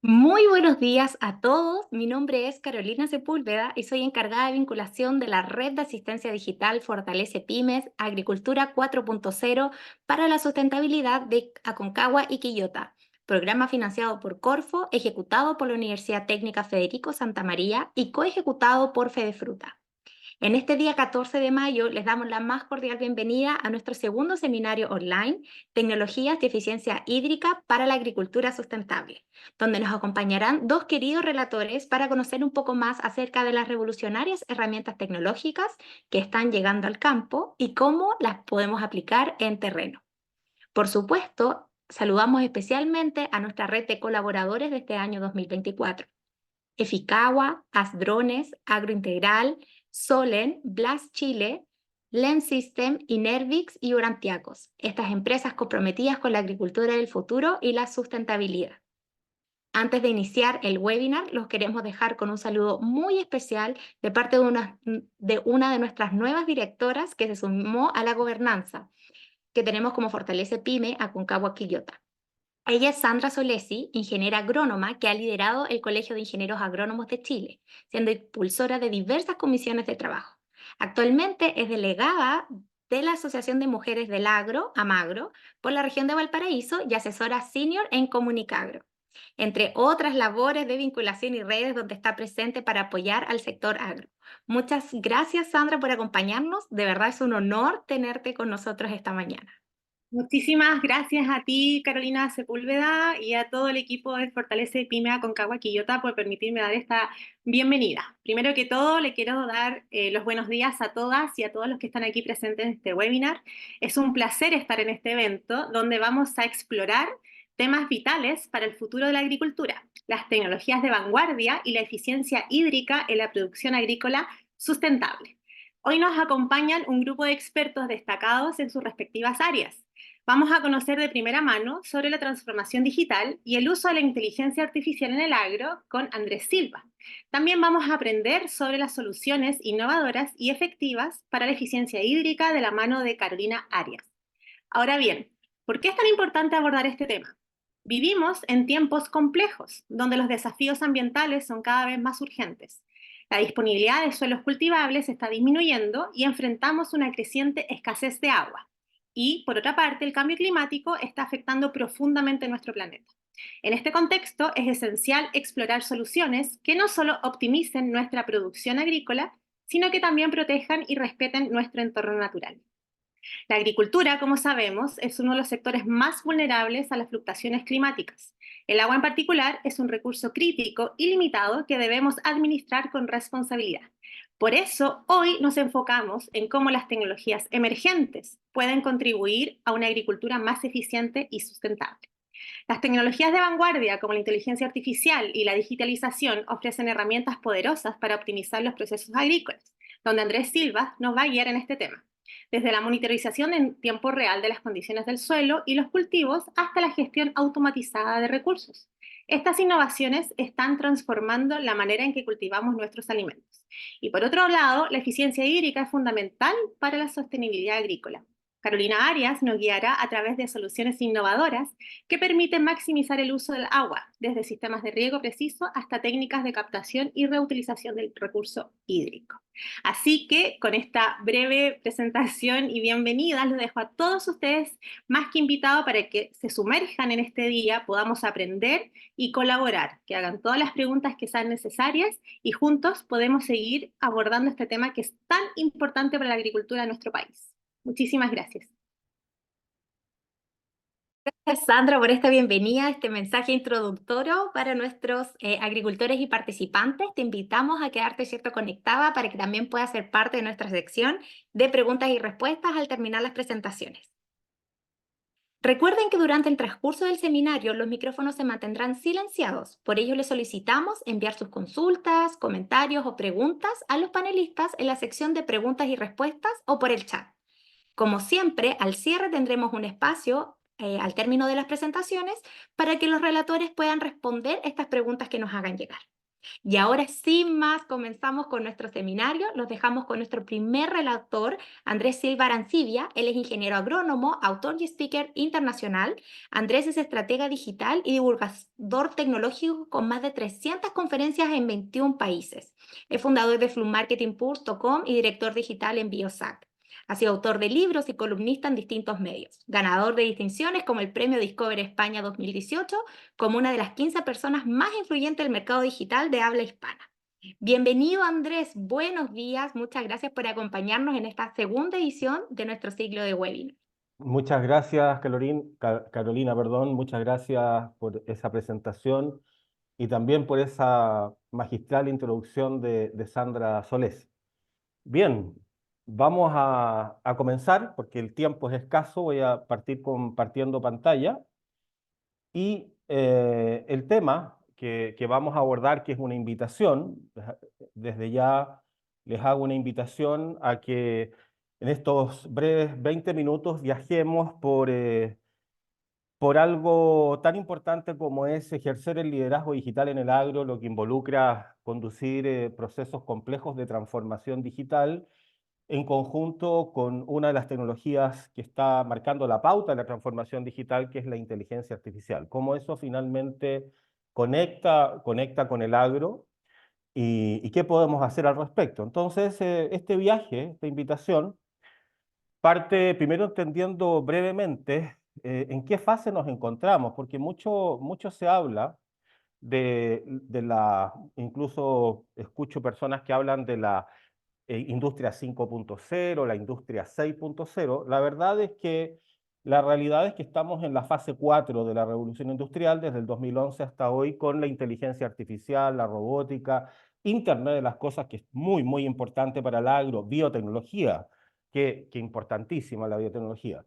Muy buenos días a todos. Mi nombre es Carolina Sepúlveda y soy encargada de vinculación de la Red de Asistencia Digital Fortalece Pymes Agricultura 4.0 para la sustentabilidad de Aconcagua y Quillota, programa financiado por Corfo, ejecutado por la Universidad Técnica Federico Santa María y coejecutado por Fedefruta. En este día 14 de mayo les damos la más cordial bienvenida a nuestro segundo seminario online, Tecnologías de Eficiencia Hídrica para la Agricultura Sustentable, donde nos acompañarán dos queridos relatores para conocer un poco más acerca de las revolucionarias herramientas tecnológicas que están llegando al campo y cómo las podemos aplicar en terreno. Por supuesto, saludamos especialmente a nuestra red de colaboradores de este año 2024. Eficagua, Asdrones, Agrointegral, Solen, Blas Chile, Len System, Inervix y Urantiacos, estas empresas comprometidas con la agricultura del futuro y la sustentabilidad. Antes de iniciar el webinar, los queremos dejar con un saludo muy especial de parte de una de nuestras nuevas directoras que se sumó a la gobernanza, que tenemos como Fortalece Pyme Aconcagua Quillota. Ella es Sandra Solesi, ingeniera agrónoma que ha liderado el Colegio de Ingenieros Agrónomos de Chile, siendo impulsora de diversas comisiones de trabajo. Actualmente es delegada de la Asociación de Mujeres del Agro, AMAGRO, por la región de Valparaíso y asesora senior en Comunicagro, entre otras labores de vinculación y redes donde está presente para apoyar al sector agro. Muchas gracias, Sandra, por acompañarnos. De verdad es un honor tenerte con nosotros esta mañana. Muchísimas gracias a ti, Carolina Sepúlveda, y a todo el equipo de Fortalece Pyme Aconcagua Quillota por permitirme dar esta bienvenida. Primero que todo, le quiero dar los buenos días a todas y a todos los que están aquí presentes en este webinar. Es un placer estar en este evento donde vamos a explorar temas vitales para el futuro de la agricultura, las tecnologías de vanguardia y la eficiencia hídrica en la producción agrícola sustentable. Hoy nos acompañan un grupo de expertos destacados en sus respectivas áreas. Vamos a conocer de primera mano sobre la transformación digital y el uso de la inteligencia artificial en el agro con Andrés Silva. También vamos a aprender sobre las soluciones innovadoras y efectivas para la eficiencia hídrica de la mano de Carolina Arias. Ahora bien, ¿por qué es tan importante abordar este tema? Vivimos en tiempos complejos, donde los desafíos ambientales son cada vez más urgentes. La disponibilidad de suelos cultivables está disminuyendo y enfrentamos una creciente escasez de agua. Y, por otra parte, el cambio climático está afectando profundamente nuestro planeta. En este contexto, es esencial explorar soluciones que no solo optimicen nuestra producción agrícola, sino que también protejan y respeten nuestro entorno natural. La agricultura, como sabemos, es uno de los sectores más vulnerables a las fluctuaciones climáticas. El agua en particular es un recurso crítico y limitado que debemos administrar con responsabilidad. Por eso, hoy nos enfocamos en cómo las tecnologías emergentes pueden contribuir a una agricultura más eficiente y sustentable. Las tecnologías de vanguardia, como la inteligencia artificial y la digitalización, ofrecen herramientas poderosas para optimizar los procesos agrícolas, donde Andrés Silva nos va a guiar en este tema, desde la monitorización en tiempo real de las condiciones del suelo y los cultivos hasta la gestión automatizada de recursos. Estas innovaciones están transformando la manera en que cultivamos nuestros alimentos. Y por otro lado, la eficiencia hídrica es fundamental para la sostenibilidad agrícola. Carolina Arias nos guiará a través de soluciones innovadoras que permiten maximizar el uso del agua, desde sistemas de riego preciso hasta técnicas de captación y reutilización del recurso hídrico. Así que con esta breve presentación y bienvenida, los dejo a todos ustedes más que invitados para que se sumerjan en este día, podamos aprender y colaborar, que hagan todas las preguntas que sean necesarias y juntos podemos seguir abordando este tema que es tan importante para la agricultura de nuestro país. Muchísimas gracias. Gracias, Sandra, por esta bienvenida, este mensaje introductorio para nuestros agricultores y participantes. Te invitamos a quedarte cierto conectada para que también puedas ser parte de nuestra sección de preguntas y respuestas al terminar las presentaciones. Recuerden que durante el transcurso del seminario los micrófonos se mantendrán silenciados. Por ello les solicitamos enviar sus consultas, comentarios o preguntas a los panelistas en la sección de preguntas y respuestas o por el chat. Como siempre, al cierre tendremos un espacio al término de las presentaciones para que los relatores puedan responder estas preguntas que nos hagan llegar. Y ahora, sin más, comenzamos con nuestro seminario. Los dejamos con nuestro primer relator, Andrés Silva Arancibia. Él es ingeniero agrónomo, autor y speaker internacional. Andrés es estratega digital y divulgador tecnológico con más de 300 conferencias en 21 países. Es fundador de flugmarketingpulse.com y director digital en Biosac. Ha sido autor de libros y columnista en distintos medios. Ganador de distinciones como el Premio Discover España 2018 como una de las 15 personas más influyentes del mercado digital de habla hispana. Bienvenido Andrés, buenos días, muchas gracias por acompañarnos en esta segunda edición de nuestro ciclo de webinar. Muchas gracias, Carolina, perdón, muchas gracias por esa presentación y también por esa magistral introducción de Sandra Solés. Bien, vamos a comenzar porque el tiempo es escaso. Voy a partir compartiendo pantalla y el tema que vamos a abordar, que es una invitación, desde ya les hago una invitación a que en estos breves 20 minutos viajemos por algo tan importante como es ejercer el liderazgo digital en el agro, lo que involucra conducir procesos complejos de transformación digital en conjunto con una de las tecnologías que está marcando la pauta de la transformación digital, que es la inteligencia artificial. Cómo eso finalmente conecta con el agro y qué podemos hacer al respecto. Entonces, este viaje, esta invitación, parte primero entendiendo brevemente en qué fase nos encontramos, porque mucho se habla incluso escucho personas que hablan de la industria 5.0, la industria 6.0. La verdad es que la realidad es que estamos en la fase 4 de la revolución industrial desde el 2011 hasta hoy con la inteligencia artificial, la robótica, Internet de las cosas, que es muy importante para el agro, biotecnología, que importantísima la biotecnología.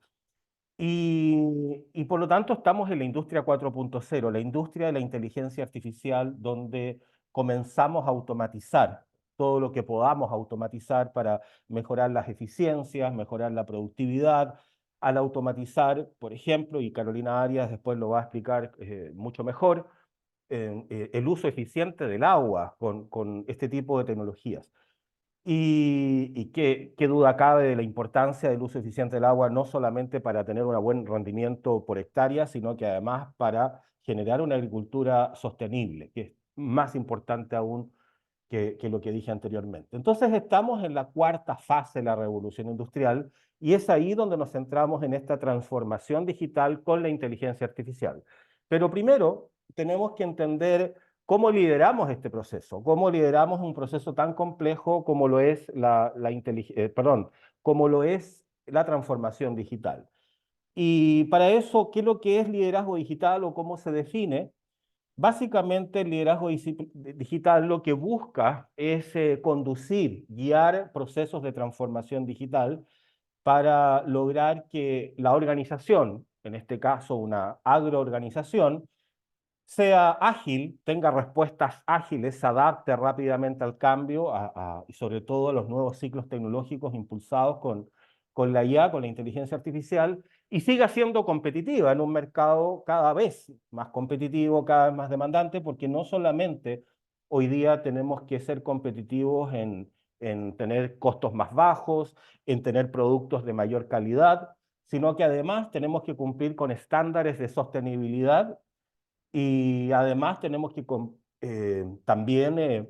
Y por lo tanto estamos en la industria 4.0, la industria de la inteligencia artificial, donde comenzamos a automatizar todo lo que podamos automatizar para mejorar las eficiencias, mejorar la productividad. Al automatizar, por ejemplo, y Carolina Arias después lo va a explicar mucho mejor, el uso eficiente del agua con este tipo de tecnologías. Y qué duda cabe de la importancia del uso eficiente del agua, no solamente para tener un buen rendimiento por hectárea, sino que además para generar una agricultura sostenible, que es más importante aún que lo que dije anteriormente. Entonces estamos en la cuarta fase de la revolución industrial y es ahí donde nos centramos en esta transformación digital con la inteligencia artificial. Pero primero tenemos que entender cómo lideramos este proceso, cómo lideramos un proceso tan complejo como lo es como lo es la transformación digital. Y para eso, ¿qué es lo que es liderazgo digital o cómo se define? Básicamente, el liderazgo digital lo que busca es conducir, guiar procesos de transformación digital para lograr que la organización, en este caso una agroorganización, sea ágil, tenga respuestas ágiles, se adapte rápidamente al cambio y sobre todo a los nuevos ciclos tecnológicos impulsados con la IA, con la inteligencia artificial, y siga siendo competitiva en un mercado cada vez más competitivo, cada vez más demandante, porque no solamente hoy día tenemos que ser competitivos en tener costos más bajos, en tener productos de mayor calidad, sino que además tenemos que cumplir con estándares de sostenibilidad y además tenemos que también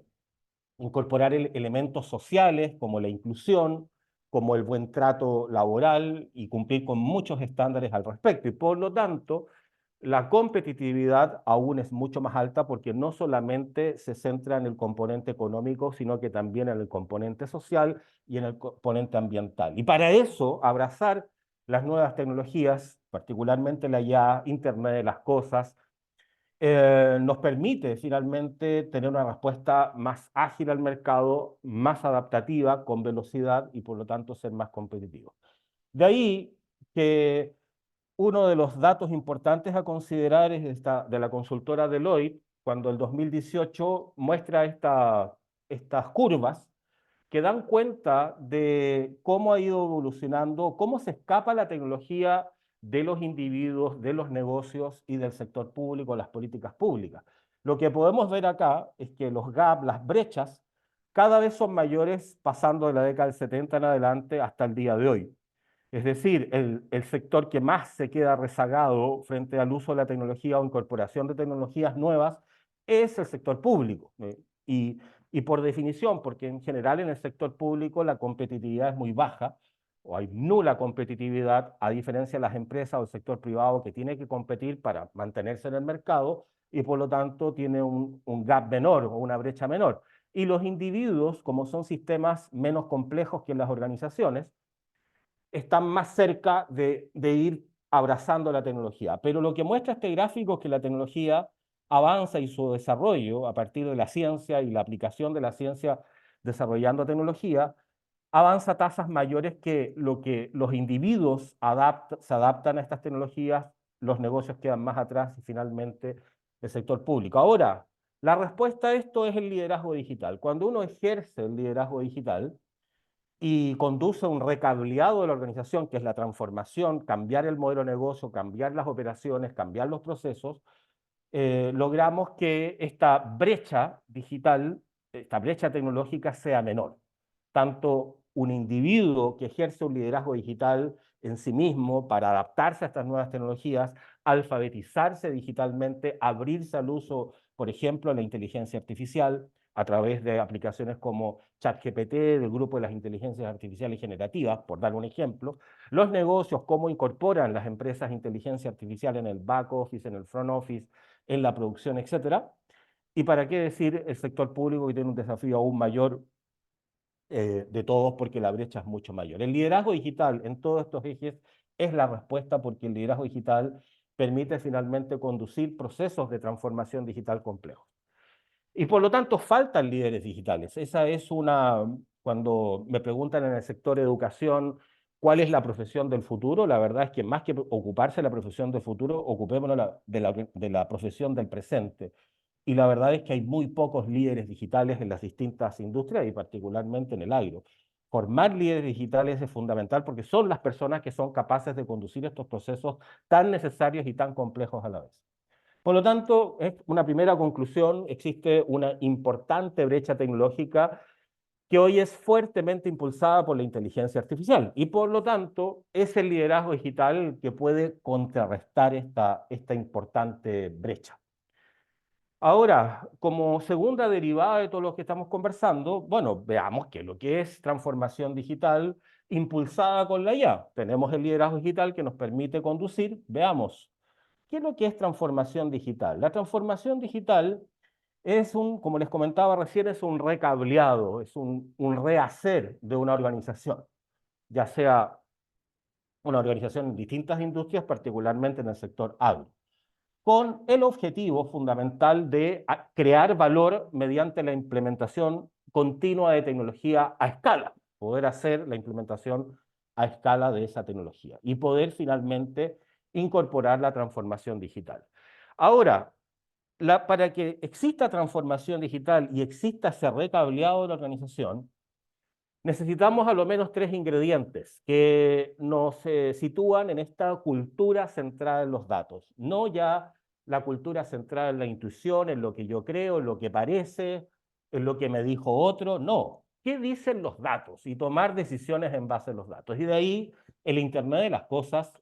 incorporar elementos sociales como la inclusión, como el buen trato laboral y cumplir con muchos estándares al respecto. Y por lo tanto, la competitividad aún es mucho más alta porque no solamente se centra en el componente económico, sino que también en el componente social y en el componente ambiental. Y para eso, abrazar las nuevas tecnologías, particularmente la ya Internet de las cosas, nos permite finalmente tener una respuesta más ágil al mercado, más adaptativa, con velocidad y por lo tanto ser más competitivo. De ahí que uno de los datos importantes a considerar es de la consultora Deloitte, cuando el 2018 muestra estas curvas que dan cuenta de cómo ha ido evolucionando, cómo se escapa la tecnología de los individuos, de los negocios y del sector público, las políticas públicas. Lo que podemos ver acá es que los gaps, las brechas, cada vez son mayores pasando de la década del 70 en adelante hasta el día de hoy. Es decir, el sector que más se queda rezagado frente al uso de la tecnología o incorporación de tecnologías nuevas es el sector público. Y por definición, porque en general en el sector público la competitividad es muy baja o hay nula competitividad, a diferencia de las empresas o el sector privado que tiene que competir para mantenerse en el mercado y por lo tanto tiene un gap menor o una brecha menor. Y los individuos, como son sistemas menos complejos que las organizaciones, están más cerca de ir abrazando la tecnología. Pero lo que muestra este gráfico es que la tecnología avanza y su desarrollo a partir de la ciencia y la aplicación de la ciencia desarrollando tecnología, avanza a tasas mayores que lo que los individuos se adaptan a estas tecnologías, los negocios quedan más atrás y finalmente el sector público. Ahora, la respuesta a esto es el liderazgo digital. Cuando uno ejerce el liderazgo digital, y conduce a un recableado de la organización, que es la transformación, cambiar el modelo de negocio, cambiar las operaciones, cambiar los procesos, logramos que esta brecha digital, esta brecha tecnológica sea menor. Tanto un individuo que ejerce un liderazgo digital en sí mismo para adaptarse a estas nuevas tecnologías, alfabetizarse digitalmente, abrirse al uso, por ejemplo, de la inteligencia artificial, a través de aplicaciones como ChatGPT, del grupo de las inteligencias artificiales generativas, por dar un ejemplo, los negocios, cómo incorporan las empresas inteligencia artificial en el back office, en el front office, en la producción, etcétera. Y para qué decir el sector público que tiene un desafío aún mayor de todos porque la brecha es mucho mayor. El liderazgo digital en todos estos ejes es la respuesta porque el liderazgo digital permite finalmente conducir procesos de transformación digital complejos. Y por lo tanto faltan líderes digitales. Esa es cuando me preguntan en el sector educación cuál es la profesión del futuro, la verdad es que más que ocuparse de la profesión del futuro, ocupémonos de la profesión del presente. Y la verdad es que hay muy pocos líderes digitales en las distintas industrias y particularmente en el agro. Formar líderes digitales es fundamental porque son las personas que son capaces de conducir estos procesos tan necesarios y tan complejos a la vez. Por lo tanto, es una primera conclusión, existe una importante brecha tecnológica que hoy es fuertemente impulsada por la inteligencia artificial y por lo tanto es el liderazgo digital el que puede contrarrestar esta importante brecha. Ahora, como segunda derivada de todo lo que estamos conversando, bueno, veamos qué es lo que es transformación digital impulsada con la IA. Tenemos el liderazgo digital que nos permite conducir, veamos. ¿Qué es lo que es transformación digital? La transformación digital es como les comentaba recién, es un recableado, es un rehacer de una organización, ya sea una organización en distintas industrias, particularmente en el sector agro, con el objetivo fundamental de crear valor mediante la implementación continua de tecnología a escala, poder hacer la implementación a escala de esa tecnología y poder finalmente incorporar la transformación digital. Ahora, para que exista transformación digital y exista ese recableado de la organización, necesitamos a lo menos tres ingredientes que nos sitúan en esta cultura centrada en los datos, no ya la cultura centrada en la intuición, en lo que yo creo, en lo que parece, en lo que me dijo otro, no. ¿Qué dicen los datos? Y tomar decisiones en base a los datos. Y de ahí el Internet de las cosas,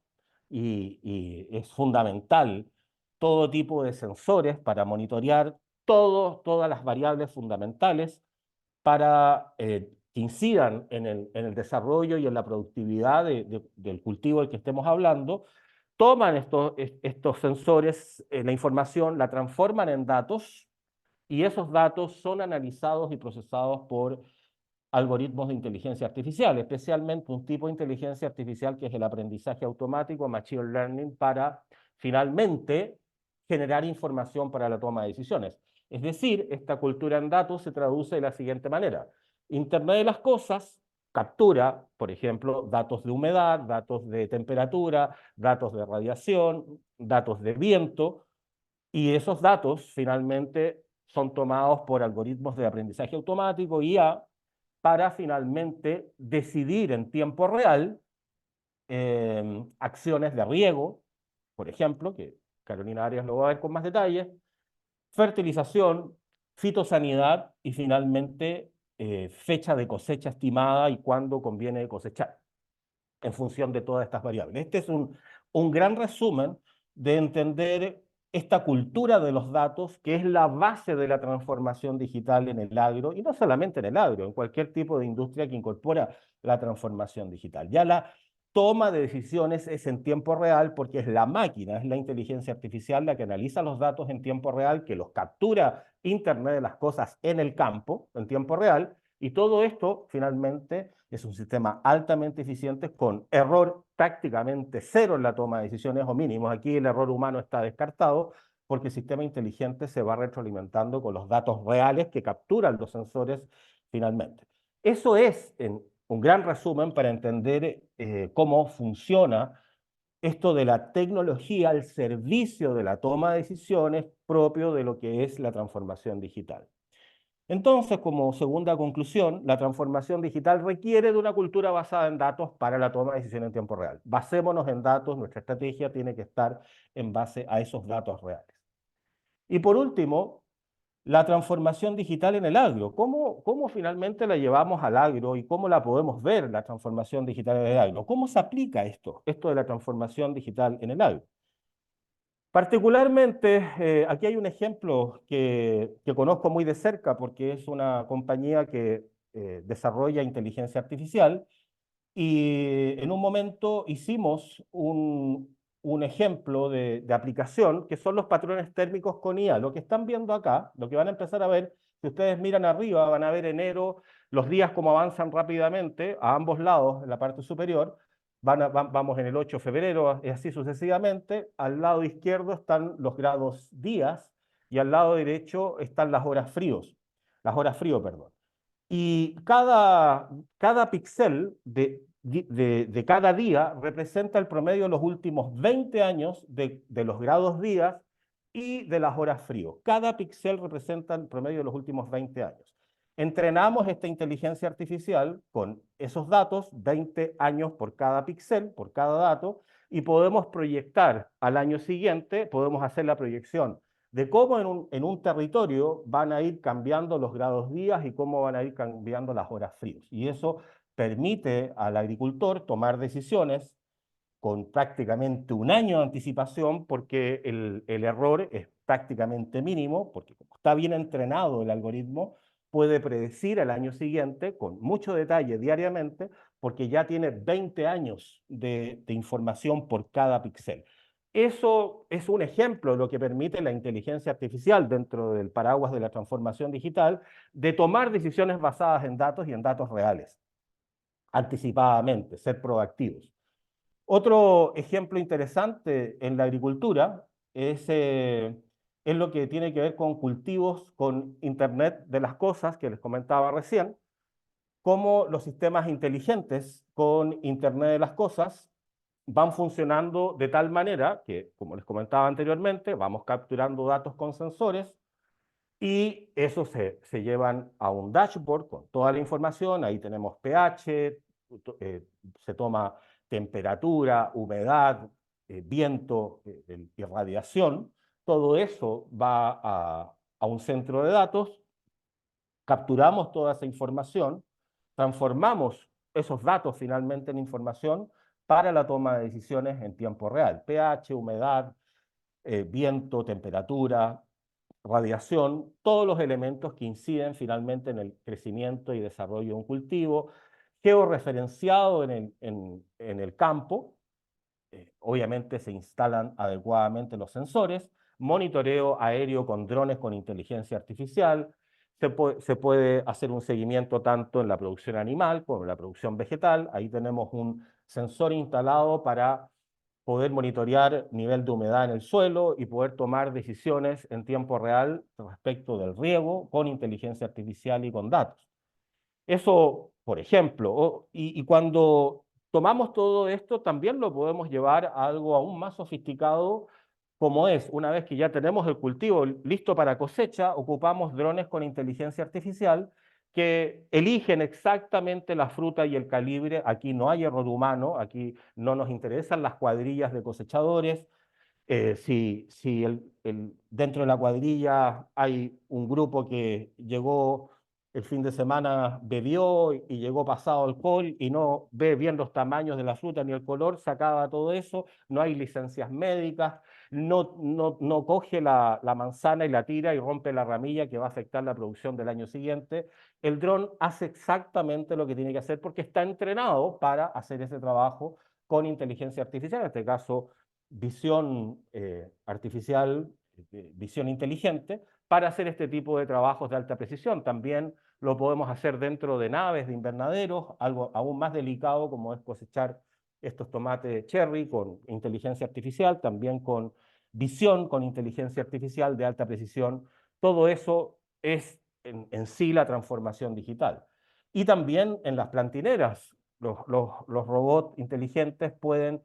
y es fundamental todo tipo de sensores para monitorear todas las variables fundamentales para que incidan en el desarrollo y en la productividad del cultivo del que estemos hablando, toman estos sensores, la información, la transforman en datos y esos datos son analizados y procesados por algoritmos de inteligencia artificial, especialmente un tipo de inteligencia artificial que es el aprendizaje automático, machine learning, para finalmente generar información para la toma de decisiones. Es decir, esta cultura en datos se traduce de la siguiente manera. Internet de las cosas captura, por ejemplo, datos de humedad, datos de temperatura, datos de radiación, datos de viento, y esos datos finalmente son tomados por algoritmos de aprendizaje automático, IA, para finalmente decidir en tiempo real acciones de riego, por ejemplo, que Carolina Arias lo va a ver con más detalles, fertilización, fitosanidad y finalmente fecha de cosecha estimada y cuándo conviene cosechar, en función de todas estas variables. Este es un gran resumen de entender esta cultura de los datos, que es la base de la transformación digital en el agro, y no solamente en el agro, en cualquier tipo de industria que incorpora la transformación digital. Ya la toma de decisiones es en tiempo real porque es la máquina, es la inteligencia artificial la que analiza los datos en tiempo real, que los captura Internet de las cosas en el campo, en tiempo real, y todo esto finalmente es un sistema altamente eficiente con error prácticamente cero en la toma de decisiones o mínimos. Aquí el error humano está descartado porque el sistema inteligente se va retroalimentando con los datos reales que capturan los sensores finalmente. Eso es en un gran resumen para entender cómo funciona esto de la tecnología al servicio de la toma de decisiones propio de lo que es la transformación digital. Entonces, como segunda conclusión, la transformación digital requiere de una cultura basada en datos para la toma de decisiones en tiempo real. Basémonos en datos, nuestra estrategia tiene que estar en base a esos datos reales. Y por último, la transformación digital en el agro. ¿Cómo finalmente la llevamos al agro y cómo la podemos ver, la transformación digital en el agro? ¿Cómo se aplica esto de la transformación digital en el agro? Particularmente, aquí hay un ejemplo que conozco muy de cerca porque es una compañía que desarrolla inteligencia artificial y en un momento hicimos un ejemplo de aplicación que son los patrones térmicos con IA. Lo que están viendo acá, lo que van a empezar a ver, si ustedes miran arriba, van a ver enero, los días como avanzan rápidamente a ambos lados, en la parte superior, vamos en el 8 de febrero y así sucesivamente. Al lado izquierdo están los grados días y al lado derecho están las horas frío, perdón. Y cada píxel de cada día representa el promedio de los últimos 20 años de los grados días y de las horas frío. Cada píxel representa el promedio de los últimos 20 años. Entrenamos esta inteligencia artificial con esos datos, 20 años por cada píxel, por cada dato, y podemos proyectar al año siguiente, podemos hacer la proyección de cómo en un territorio van a ir cambiando los grados días y cómo van a ir cambiando las horas fríos. Y eso permite al agricultor tomar decisiones con prácticamente un año de anticipación porque el error es prácticamente mínimo, porque como está bien entrenado el algoritmo, puede predecir el año siguiente con mucho detalle diariamente porque ya tiene 20 años de información por cada píxel. Eso es un ejemplo de lo que permite la inteligencia artificial dentro del paraguas de la transformación digital, de tomar decisiones basadas en datos y en datos reales, anticipadamente, ser proactivos. Otro ejemplo interesante en la agricultura es lo que tiene que ver con cultivos, con Internet de las cosas, que les comentaba recién, cómo los sistemas inteligentes con Internet de las cosas van funcionando de tal manera que, como les comentaba anteriormente, vamos capturando datos con sensores y eso se llevan a un dashboard con toda la información. Ahí tenemos pH, se toma temperatura, humedad, viento, irradiación. Todo eso va a un centro de datos, capturamos toda esa información, transformamos esos datos finalmente en información para la toma de decisiones en tiempo real. pH, humedad, viento, temperatura, radiación, todos los elementos que inciden finalmente en el crecimiento y desarrollo de un cultivo, georreferenciado en el campo. Obviamente se instalan adecuadamente los sensores, monitoreo aéreo con drones con inteligencia artificial, se puede hacer un seguimiento tanto en la producción animal como en la producción vegetal. Ahí tenemos un sensor instalado para poder monitorear nivel de humedad en el suelo y poder tomar decisiones en tiempo real respecto del riego con inteligencia artificial y con datos. Eso, por ejemplo, y cuando tomamos todo esto, también lo podemos llevar a algo aún más sofisticado, como es, una vez que ya tenemos el cultivo listo para cosecha, ocupamos drones con inteligencia artificial que eligen exactamente la fruta y el calibre. Aquí no hay error humano, aquí no nos interesan las cuadrillas de cosechadores, si dentro de la cuadrilla hay un grupo que llegó el fin de semana, bebió y llegó pasado alcohol y no ve bien los tamaños de la fruta ni el color, se acaba todo eso, no hay licencias médicas, no coge la manzana y la tira y rompe la ramilla que va a afectar la producción del año siguiente. El dron hace exactamente lo que tiene que hacer porque está entrenado para hacer ese trabajo con inteligencia artificial, en este caso visión artificial, visión inteligente, para hacer este tipo de trabajos de alta precisión. También lo podemos hacer dentro de naves, de invernaderos, algo aún más delicado como es cosechar estos tomates cherry con inteligencia artificial, también con visión, con inteligencia artificial de alta precisión. Todo eso es en sí la transformación digital. Y también en las plantineras, los robots inteligentes pueden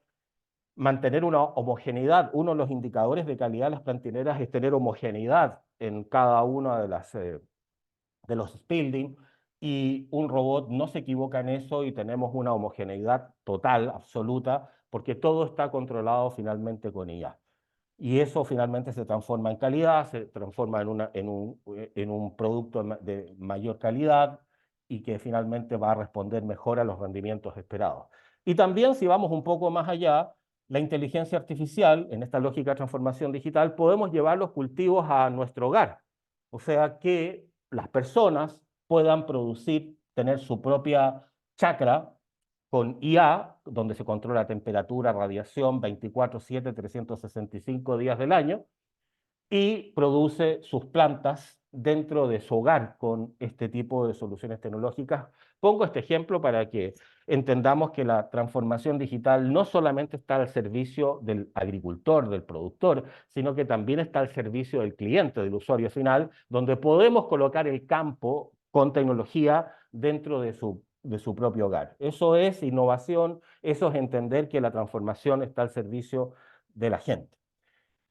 mantener una homogeneidad. Uno de los indicadores de calidad de las plantineras es tener homogeneidad en cada uno de los buildings, y un robot no se equivoca en eso y tenemos una homogeneidad total, absoluta, porque todo está controlado finalmente con IA. Y eso finalmente se transforma en calidad, se transforma en un producto de mayor calidad y que finalmente va a responder mejor a los rendimientos esperados. Y también, si vamos un poco más allá, la inteligencia artificial, en esta lógica de transformación digital, podemos llevar los cultivos a nuestro hogar. O sea, que las personas puedan producir, tener su propia chacra con IA, donde se controla temperatura, radiación, 24/7, 365 días del año, y produce sus plantas dentro de su hogar con este tipo de soluciones tecnológicas. Pongo este ejemplo para que entendamos que la transformación digital no solamente está al servicio del agricultor, del productor, sino que también está al servicio del cliente, del usuario final, donde podemos colocar el campo con tecnología dentro de su propio hogar. Eso es innovación, eso es entender que la transformación está al servicio de la gente.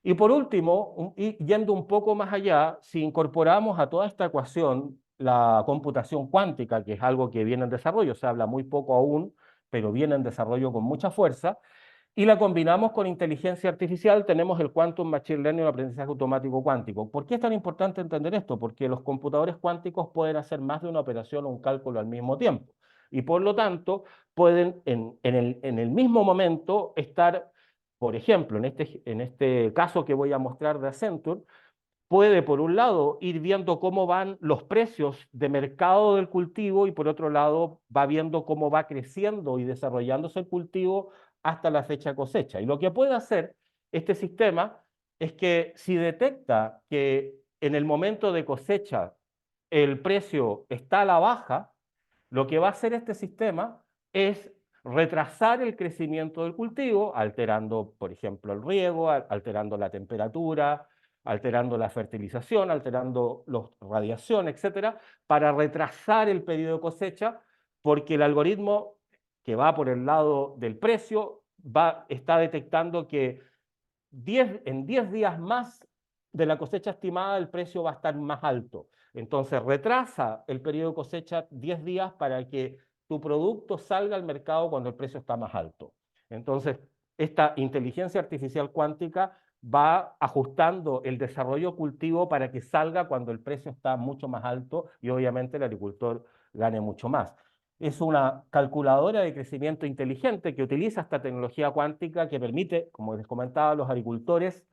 Y por último, y yendo un poco más allá, si incorporamos a toda esta ecuación la computación cuántica, que es algo que viene en desarrollo, se habla muy poco aún, pero viene en desarrollo con mucha fuerza, y la combinamos con inteligencia artificial, tenemos el Quantum Machine Learning o el aprendizaje automático cuántico. ¿Por qué es tan importante entender esto? Porque los computadores cuánticos pueden hacer más de una operación o un cálculo al mismo tiempo. Y por lo tanto, pueden en el mismo momento estar, por ejemplo, en este caso que voy a mostrar de Accenture, puede, por un lado, ir viendo cómo van los precios de mercado del cultivo y, por otro lado, va viendo cómo va creciendo y desarrollándose el cultivo hasta la fecha de cosecha. Y lo que puede hacer este sistema es que si detecta que en el momento de cosecha el precio está a la baja, lo que va a hacer este sistema es retrasar el crecimiento del cultivo, alterando, por ejemplo, el riego, alterando la temperatura, alterando la fertilización, alterando la radiación, etcétera, para retrasar el periodo de cosecha, porque el algoritmo que va por el lado del precio está detectando que en 10 días más de la cosecha estimada el precio va a estar más alto. Entonces retrasa el periodo de cosecha 10 días para que tu producto salga al mercado cuando el precio está más alto. Entonces, esta inteligencia artificial cuántica va ajustando el desarrollo cultivo para que salga cuando el precio está mucho más alto y obviamente el agricultor gane mucho más. Es una calculadora de crecimiento inteligente que utiliza esta tecnología cuántica que permite, como les comentaba, a los agricultores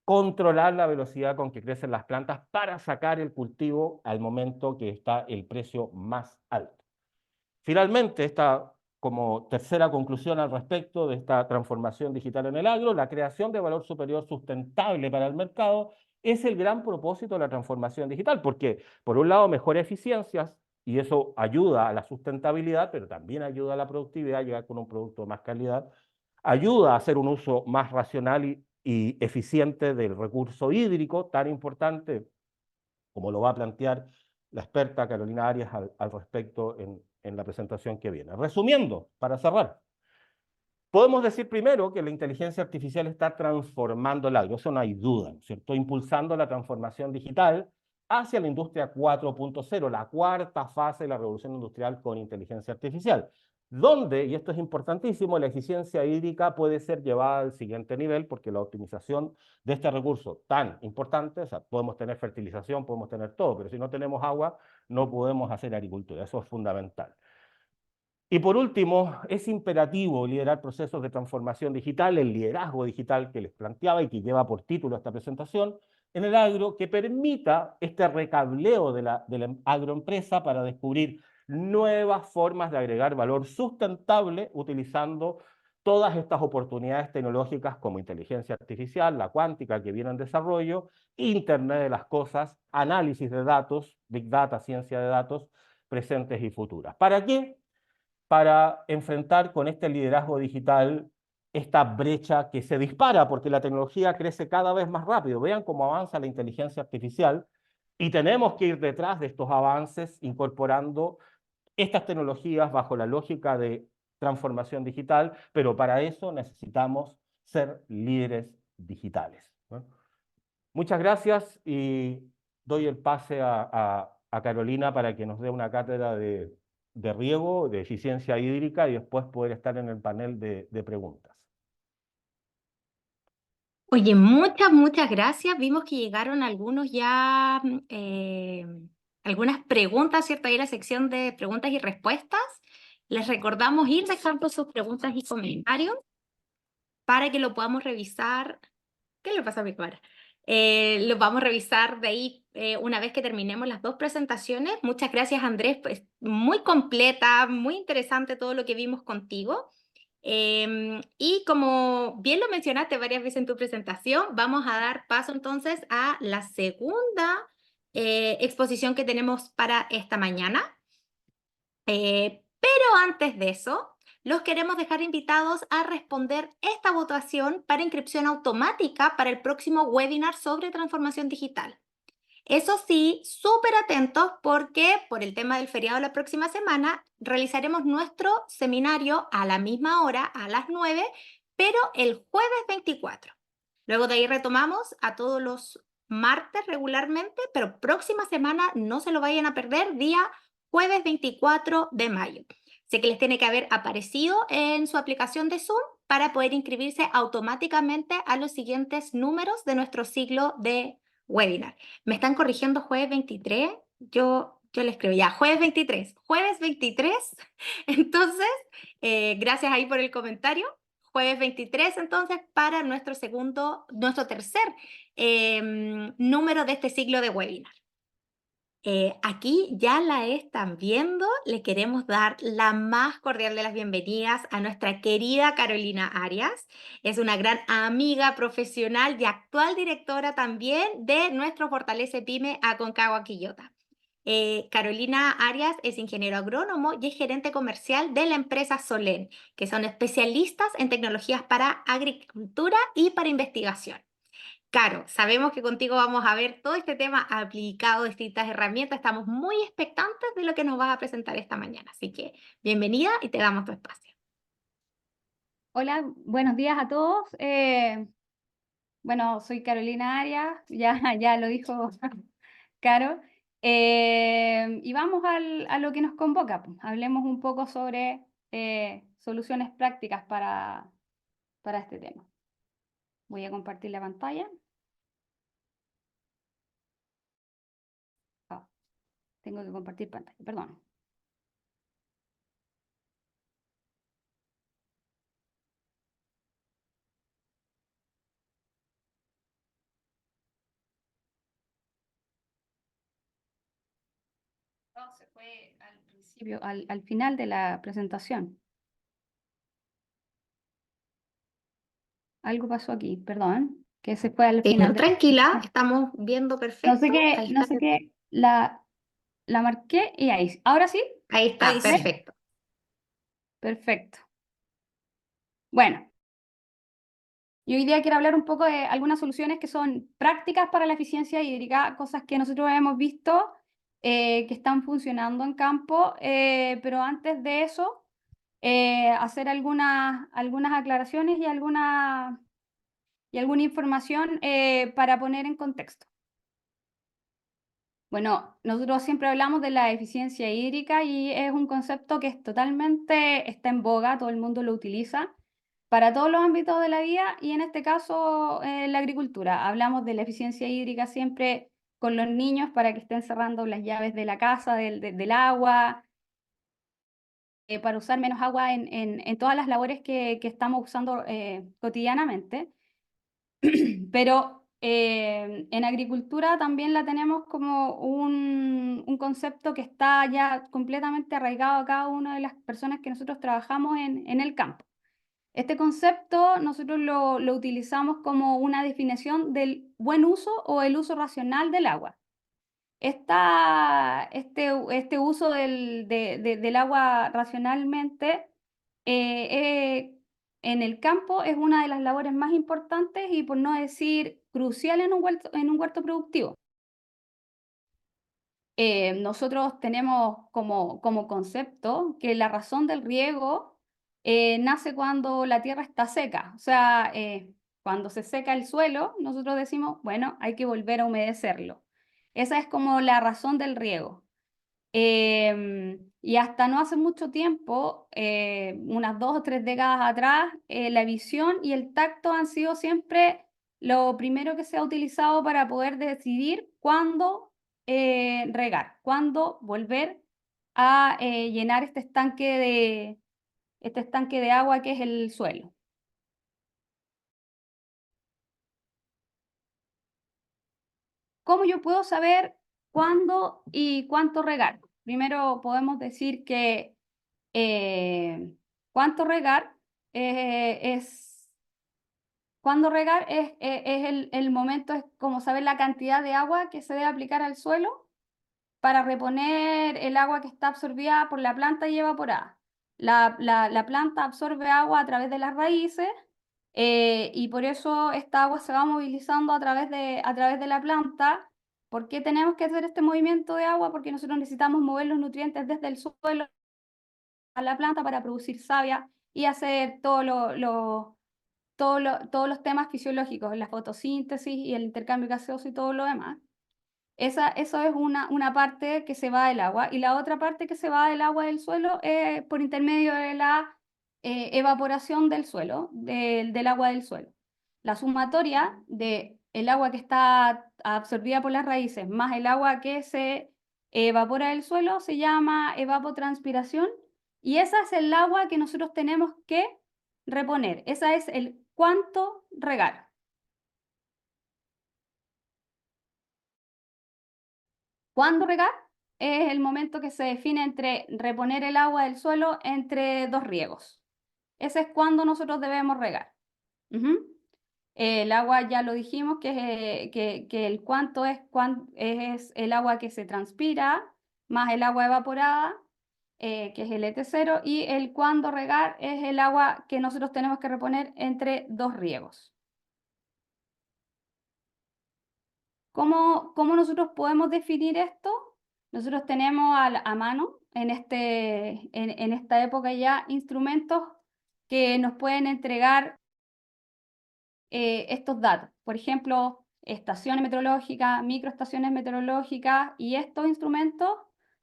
controlar la velocidad con que crecen las plantas para sacar el cultivo al momento que está el precio más alto. Finalmente, como tercera conclusión al respecto de esta transformación digital en el agro, la creación de valor superior sustentable para el mercado es el gran propósito de la transformación digital, porque por un lado mejora eficiencias y eso ayuda a la sustentabilidad, pero también ayuda a la productividad, llegar con un producto de más calidad, ayuda a hacer un uso más racional y eficiente del recurso hídrico, tan importante como lo va a plantear la experta Carolina Arias al respecto en la presentación que viene. Resumiendo, para cerrar, podemos decir primero que la inteligencia artificial está transformando el agro, eso no hay duda, ¿cierto? Impulsando la transformación digital hacia la industria 4.0, la cuarta fase de la revolución industrial con inteligencia artificial. donde, y esto es importantísimo, la eficiencia hídrica puede ser llevada al siguiente nivel, porque la optimización de este recurso tan importante, o sea, podemos tener fertilización, podemos tener todo, pero si no tenemos agua, no podemos hacer agricultura, eso es fundamental. Y por último, es imperativo liderar procesos de transformación digital, el liderazgo digital que les planteaba y que lleva por título esta presentación, en el agro, que permita este recableo de la agroempresa para descubrir nuevas formas de agregar valor sustentable utilizando todas estas oportunidades tecnológicas como inteligencia artificial, la cuántica que viene en desarrollo, Internet de las cosas, análisis de datos, Big Data, ciencia de datos, presentes y futuras. ¿Para qué? Para enfrentar con este liderazgo digital esta brecha que se dispara, porque la tecnología crece cada vez más rápido. Vean cómo avanza la inteligencia artificial y tenemos que ir detrás de estos avances incorporando estas tecnologías bajo la lógica de transformación digital, pero para eso necesitamos ser líderes digitales, ¿no? Muchas gracias y doy el pase a Carolina para que nos dé una cátedra de riego, de eficiencia hídrica y después poder estar en el panel de preguntas. Oye, muchas gracias. Vimos que llegaron algunos ya, algunas preguntas, ¿cierto? Ahí en la sección de preguntas y respuestas. Les recordamos ir dejando sus preguntas y comentarios para que lo podamos revisar. ¿Qué le pasa a mi cámara? Lo vamos a revisar de ahí una vez que terminemos las dos presentaciones. Muchas gracias, Andrés. Pues muy completa, muy interesante todo lo que vimos contigo. Y como bien lo mencionaste varias veces en tu presentación, vamos a dar paso entonces a la segunda exposición que tenemos para esta mañana. Pero antes de eso, los queremos dejar invitados a responder esta votación para inscripción automática para el próximo webinar sobre transformación digital. Eso sí, súper atentos porque por el tema del feriado la próxima semana realizaremos nuestro seminario a la misma hora, a las 9, pero el jueves 24. Luego de ahí retomamos a todos los martes regularmente, pero próxima semana no se lo vayan a perder, día jueves 24 de mayo. Sé que les tiene que haber aparecido en su aplicación de Zoom para poder inscribirse automáticamente a los siguientes números de nuestro ciclo de webinar. Me están corrigiendo jueves 23, yo le escribo ya, jueves 23, entonces, gracias ahí por el comentario, jueves 23 entonces para nuestro tercer número de este ciclo de webinar. Aquí ya la están viendo, le queremos dar la más cordial de las bienvenidas a nuestra querida Carolina Arias. Es una gran amiga profesional y actual directora también de nuestro Fortalece Pyme Aconcagua Quillota. Carolina Arias es ingeniero agrónomo y es gerente comercial de la empresa Solen, que son especialistas en tecnologías para agricultura y para investigación. Caro, sabemos que contigo vamos a ver todo este tema aplicado, distintas herramientas. Estamos muy expectantes de lo que nos vas a presentar esta mañana. Así que bienvenida y te damos tu espacio. Hola, buenos días a todos. Bueno, soy Carolina Arias, ya lo dijo Caro. Y vamos a lo que nos convoca, pues. Hablemos un poco sobre soluciones prácticas para este tema. Voy a compartir la pantalla. Ah, tengo que compartir pantalla, perdón. No, se fue al principio, al final de la presentación. Algo pasó aquí, perdón, que se fue al final. No, tranquila, estamos viendo perfecto. No sé qué, la marqué y ahí. ¿Ahora sí? Ahí está, perfecto. Perfecto. Bueno, y hoy día quiero hablar un poco de algunas soluciones que son prácticas para la eficiencia hídrica, cosas que nosotros hemos visto que están funcionando en campo, pero antes de eso, hacer algunas aclaraciones y alguna información para poner en contexto. Bueno, nosotros siempre hablamos de la eficiencia hídrica y es un concepto que totalmente está en boga, todo el mundo lo utiliza para todos los ámbitos de la vida y en este caso la agricultura. Hablamos de la eficiencia hídrica siempre con los niños para que estén cerrando las llaves de la casa, del agua, para usar menos agua en todas las labores que estamos usando cotidianamente. Pero en agricultura también la tenemos como un concepto que está ya completamente arraigado a cada una de las personas que nosotros trabajamos en el campo. Este concepto nosotros lo utilizamos como una definición del buen uso o el uso racional del agua. Este uso del agua racionalmente en el campo es una de las labores más importantes y por no decir crucial en un huerto productivo. Nosotros tenemos como concepto que la razón del riego nace cuando la tierra está seca. O sea, cuando se seca el suelo, nosotros decimos, bueno, hay que volver a humedecerlo. Esa es como la razón del riego. Y hasta no hace mucho tiempo, unas 2 o 3 décadas atrás, la visión y el tacto han sido siempre lo primero que se ha utilizado para poder decidir cuándo regar, cuándo volver a llenar este estanque de agua que es el suelo. ¿Cómo yo puedo saber cuándo y cuánto regar? Primero podemos decir que cuánto regar cuándo regar es el momento, es como saber la cantidad de agua que se debe aplicar al suelo para reponer el agua que está absorbida por la planta y evaporada. La planta absorbe agua a través de las raíces y por eso esta agua se va movilizando a través de la planta. ¿Por qué tenemos que hacer este movimiento de agua? Porque nosotros necesitamos mover los nutrientes desde el suelo a la planta para producir savia y hacer todos los temas fisiológicos, la fotosíntesis y el intercambio gaseoso y todo lo demás. Eso es una parte que se va del agua y la otra parte que se va del agua del suelo es por intermedio de la evaporación del suelo, del agua del suelo. La sumatoria del agua que está absorbida por las raíces más el agua que se evapora del suelo se llama evapotranspiración y esa es el agua que nosotros tenemos que reponer. Esa es el cuánto regar. ¿Cuándo regar? Es el momento que se define entre reponer el agua del suelo entre 2 riegos. Ese es cuando nosotros debemos regar. El agua ya lo dijimos que el cuánto es el agua que se transpira más el agua evaporada, que es el ET0, y el cuándo regar es el agua que nosotros tenemos que reponer entre 2 riegos. ¿Cómo nosotros podemos definir esto? Nosotros tenemos a mano en esta época ya instrumentos que nos pueden entregar estos datos. Por ejemplo, estaciones meteorológicas, microestaciones meteorológicas y estos instrumentos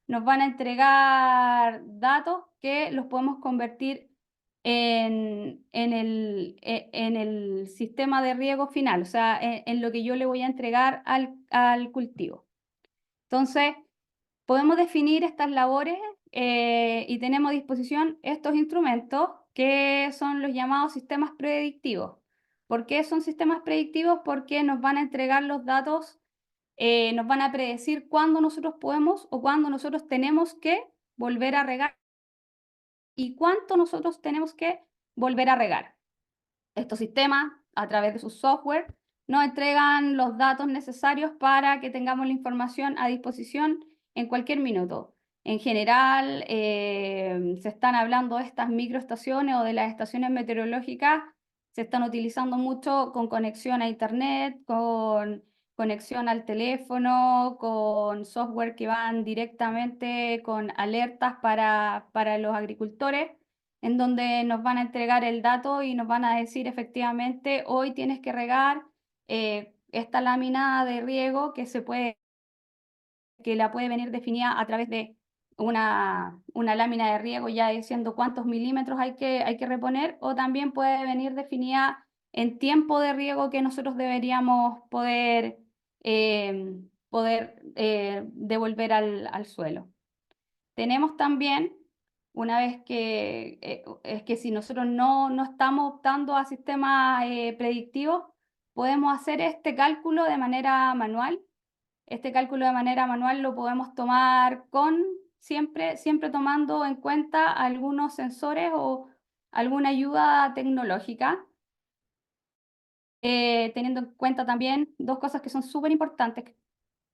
nos van a entregar datos que los podemos convertir en el sistema de riego final, o sea, en lo que yo le voy a entregar al cultivo. Entonces, podemos definir estas labores y tenemos a disposición estos instrumentos que son los llamados sistemas predictivos. ¿Por qué son sistemas predictivos? Porque nos van a entregar los datos, nos van a predecir cuándo nosotros podemos o cuándo nosotros tenemos que volver a regar y cuánto nosotros tenemos que volver a regar. Estos sistemas, a través de su software, nos entregan los datos necesarios para que tengamos la información a disposición en cualquier minuto. En general, se están hablando de estas microestaciones o de las estaciones meteorológicas, se están utilizando mucho con conexión a internet, con conexión al teléfono, con software que van directamente con alertas para los agricultores en donde nos van a entregar el dato y nos van a decir efectivamente, hoy tienes que regar esta lámina de riego que se puede que la puede venir definida a través de una lámina de riego, ya diciendo cuántos milímetros hay que reponer, o también puede venir definida en tiempo de riego que nosotros deberíamos poder devolver al suelo. Tenemos también, una vez que, es que si nosotros no estamos optando a sistemas predictivos, podemos hacer este cálculo de manera manual. Este cálculo de manera manual lo podemos tomar siempre tomando en cuenta algunos sensores o alguna ayuda tecnológica, teniendo en cuenta también dos cosas que son súper importantes,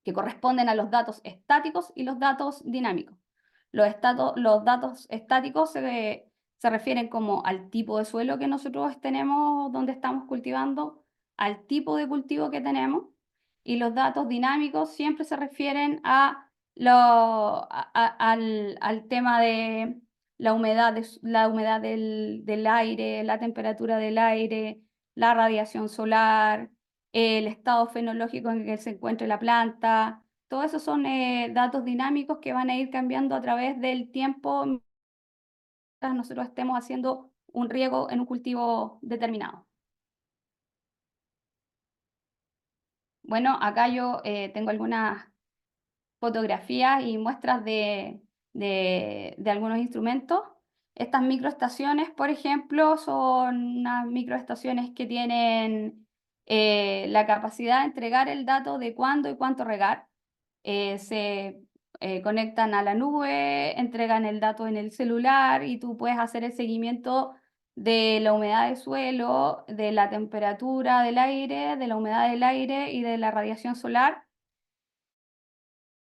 que corresponden a los datos estáticos y los datos dinámicos. Los datos estáticos se refieren como al tipo de suelo que nosotros tenemos donde estamos cultivando, al tipo de cultivo que tenemos, y los datos dinámicos siempre se refieren al tema de la humedad, del aire, la temperatura del aire, la radiación solar, el estado fenológico en el que se encuentre la planta. Todo eso son datos dinámicos que van a ir cambiando a través del tiempo mientras nosotros estemos haciendo un riego en un cultivo determinado. Bueno, acá yo tengo algunas fotografías y muestras de algunos instrumentos. Estas microestaciones, por ejemplo, son unas microestaciones que tienen la capacidad de entregar el dato de cuándo y cuánto regar. Se conectan a la nube, entregan el dato en el celular y tú puedes hacer el seguimiento de la humedad del suelo, de la temperatura del aire, de la humedad del aire y de la radiación solar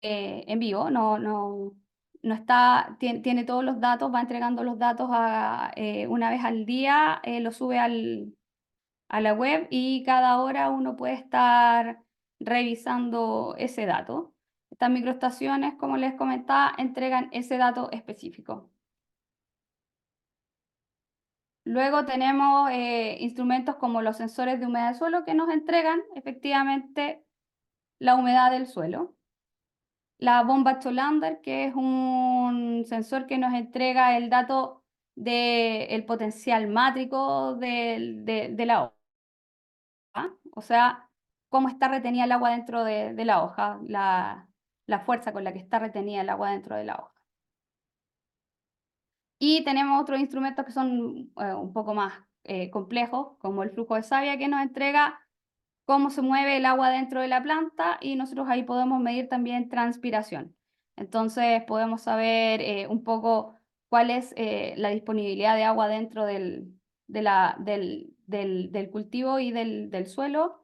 en vivo. No está, tiene todos los datos, va entregando los datos una vez al día, lo sube a la web y cada hora uno puede estar revisando ese dato. Estas microestaciones, como les comentaba, entregan ese dato específico. Luego tenemos instrumentos como los sensores de humedad del suelo que nos entregan efectivamente la humedad del suelo. La bomba Cholander, que es un sensor que nos entrega el dato del potencial mátrico de la hoja, o sea, cómo está retenida el agua dentro de la hoja, la fuerza con la que está retenida el agua dentro de la hoja. Y tenemos otros instrumentos que son un poco más complejos, como el flujo de savia, que nos entrega cómo se mueve el agua dentro de la planta, y nosotros ahí podemos medir también transpiración. Entonces podemos saber un poco cuál es la disponibilidad de agua dentro del cultivo y del suelo.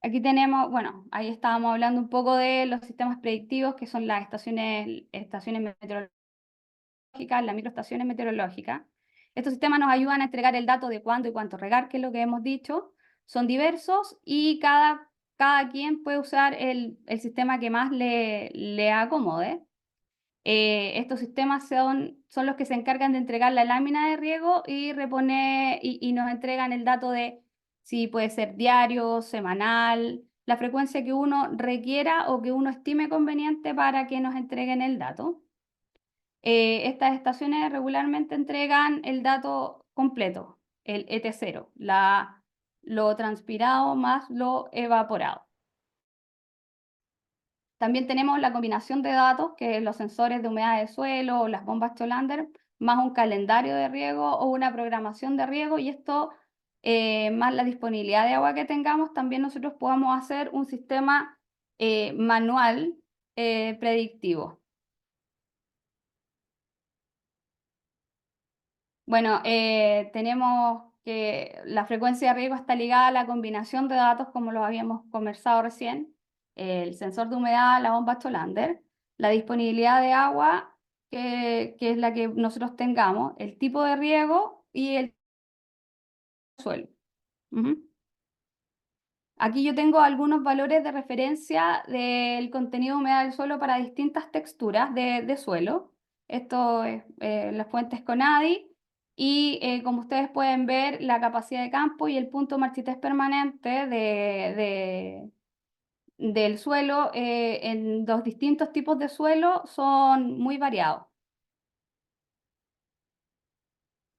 Aquí tenemos, bueno, ahí estábamos hablando un poco de los sistemas predictivos, que son las estaciones meteorológicas, las microestaciones meteorológicas. Estos sistemas nos ayudan a entregar el dato de cuándo y cuánto regar, que es lo que hemos dicho. Son diversos y cada quien puede usar el sistema que más le acomode. Estos sistemas son los que se encargan de entregar la lámina de riego y reponer y nos entregan el dato de si puede ser diario, semanal, la frecuencia que uno requiera o que uno estime conveniente para que nos entreguen el dato. Estas estaciones regularmente entregan el dato completo, el ET0, lo transpirado más lo evaporado. También tenemos la combinación de datos, que es los sensores de humedad de suelo o las bombas Cholander, más un calendario de riego o una programación de riego, y esto, más la disponibilidad de agua que tengamos, también nosotros podamos hacer un sistema manual predictivo. Bueno, tenemos que la frecuencia de riego está ligada a la combinación de datos, como lo habíamos conversado recién, el sensor de humedad, la bomba Cholander, la disponibilidad de agua, que es la que nosotros tengamos, el tipo de riego y el suelo. Aquí yo tengo algunos valores de referencia del contenido de humedad del suelo para distintas texturas de suelo. Esto es las fuentes CONADI y como ustedes pueden ver, la capacidad de campo y el punto marchitez permanente del suelo en los distintos tipos de suelo son muy variados.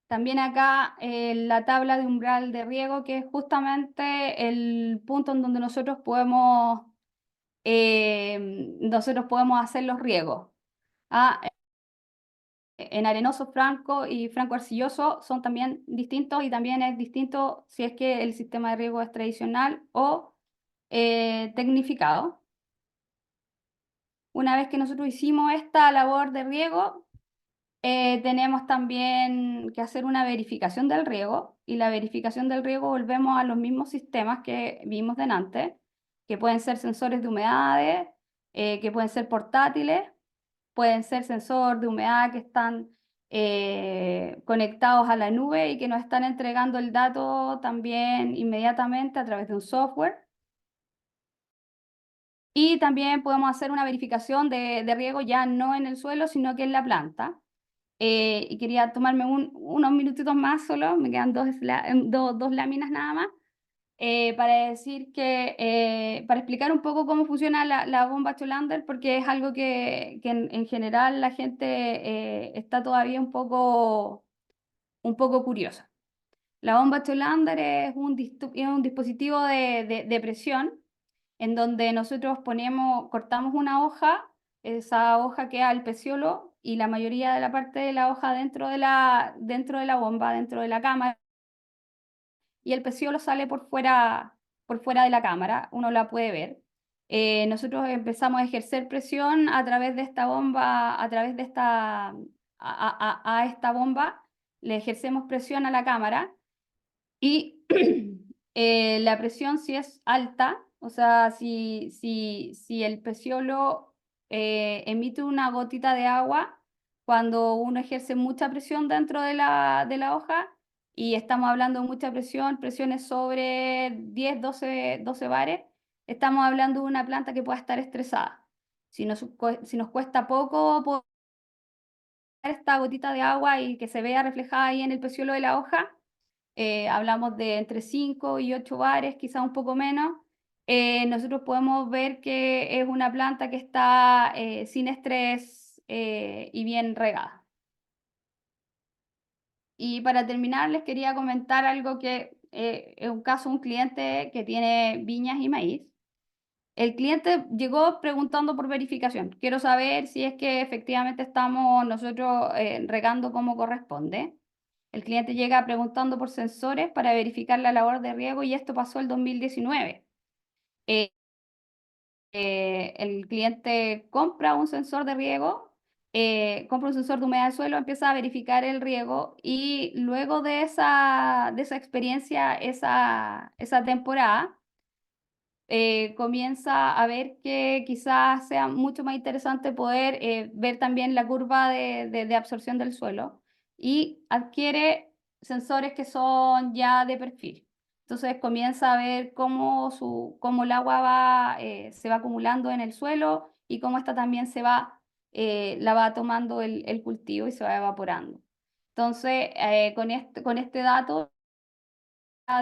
También acá la tabla de umbral de riego, que es justamente el punto en donde nosotros podemos hacer los riegos. Ah, en arenoso franco y franco arcilloso son también distintos, y también es distinto si es que el sistema de riego es tradicional o tecnificado. Una vez que nosotros hicimos esta labor de riego, tenemos también que hacer una verificación del riego, y la verificación del riego volvemos a los mismos sistemas que vimos delante, que pueden ser sensores de humedades, que pueden ser portátiles, pueden ser sensores de humedad que están conectados a la nube y que nos están entregando el dato también inmediatamente a través de un software. Y también podemos hacer una verificación de riego ya no en el suelo, sino que en la planta. Y quería tomarme unos minutitos más solo, me quedan dos láminas nada más, para decir para explicar un poco cómo funciona la bomba Cholander, porque es algo que en general la gente está todavía un poco curiosa. La bomba Cholander es un dispositivo de presión en donde nosotros cortamos una hoja, esa hoja queda al peciolo y la mayoría de la parte de la hoja dentro de la bomba, dentro de la cámara, y el peciolo sale por fuera de la cámara, uno la puede ver. Nosotros empezamos a ejercer presión a través de esta bomba, a esta bomba, le ejercemos presión a la cámara, y la presión, si es alta, o sea, si el peciolo emite una gotita de agua cuando uno ejerce mucha presión dentro de la hoja, y estamos hablando de mucha presión, presiones sobre 10, 12 bares, estamos hablando de una planta que pueda estar estresada. Si nos cuesta poco poder esta gotita de agua y que se vea reflejada ahí en el peciolo de la hoja, hablamos de entre 5 y 8 bares, quizá un poco menos, nosotros podemos ver que es una planta que está sin estrés y bien regada. Y para terminar, les quería comentar algo que es un caso, un cliente que tiene viñas y maíz. El cliente llegó preguntando por verificación. Quiero saber si es que efectivamente estamos nosotros regando como corresponde. El cliente llega preguntando por sensores para verificar la labor de riego, y esto pasó el 2019. Eh, el cliente compra un sensor de riego, compra un sensor de humedad del suelo, empieza a verificar el riego, y luego de esa experiencia, esa temporada, comienza a ver que quizás sea mucho más interesante poder ver también la curva de absorción del suelo, y adquiere sensores que son ya de perfil. Entonces comienza a ver cómo el agua se va acumulando en el suelo, y cómo esta también la va tomando el cultivo y se va evaporando. Entonces, con este dato